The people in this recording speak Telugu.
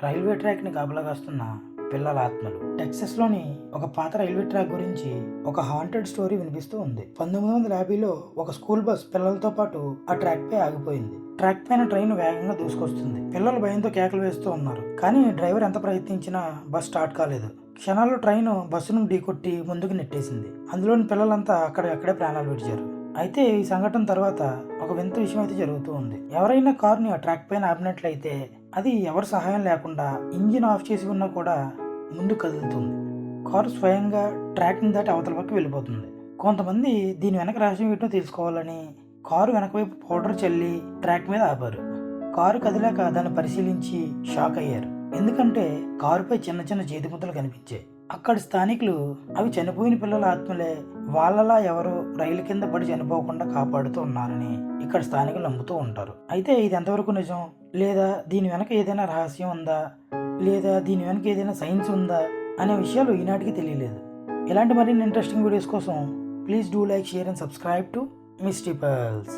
రైల్వే ట్రాక్ని కాపలాగాస్తున్న పిల్లల ఆత్మలు. టెక్సస్లోని ఒక పాత రైల్వే ట్రాక్ గురించి ఒక హాంటెడ్ స్టోరీ వినిపిస్తూ ఉంది. 1950లో ఒక స్కూల్ బస్ పిల్లలతో పాటు ఆ ట్రాక్ పై ఆగిపోయింది. ట్రాక్ పైన ట్రైన్ వేగంగా దూసుకొస్తుంది. పిల్లలు భయంతో కేకలు వేస్తూ ఉన్నారు. కానీ డ్రైవర్ ఎంత ప్రయత్నించినా బస్ స్టార్ట్ కాలేదు. క్షణాల్లో ట్రైన్ బస్సును ఢీకొట్టి ముందుకు నెట్టేసింది. అందులోని పిల్లలంతా అక్కడే ప్రాణాలు విడిచారు. అయితే ఈ సంఘటన తర్వాత ఒక వింత విషయం అయితే జరుగుతూ ఉంది. ఎవరైనా కారుని ఆ ట్రాక్ పైన ఆపినట్లయితే అది ఎవరి సహాయం లేకుండా ఇంజిన్ ఆఫ్ చేసి ఉన్నా కూడా ముందు కదులుతుంది. కారు స్వయంగా ట్రాక్ని దాటి అవతల పక్క వెళ్ళిపోతుంది. కొంతమంది దీని వెనక రహస్యం ఏంటో తెలుసుకోవాలని కారు వెనక వైపు పౌడర్ చల్లి ట్రాక్ మీద ఆపారు. కారు కదిలాక దాన్ని పరిశీలించి షాక్ అయ్యారు. ఎందుకంటే కారుపై చిన్న చిన్న చేతిముద్దలు కనిపించాయి. అక్కడి స్థానికులు అవి చనిపోయిన పిల్లల ఆత్మలే, వాళ్ళలా ఎవరో రైలు కింద పడి చనిపోకుండా కాపాడుతూ ఉన్నారని ఇక్కడ స్థానికులు నమ్ముతూ ఉంటారు. అయితే ఇది ఎంతవరకు నిజం, లేదా దీని వెనక ఏదైనా రహస్యం ఉందా, లేదా దీని వెనక ఏదైనా సైన్స్ ఉందా అనే విషయాలు ఈనాటికి తెలియలేదు. ఇలాంటి మరిన్ని ఇంట్రెస్టింగ్ వీడియోస్ కోసం please do like, share and subscribe to Misty pearls.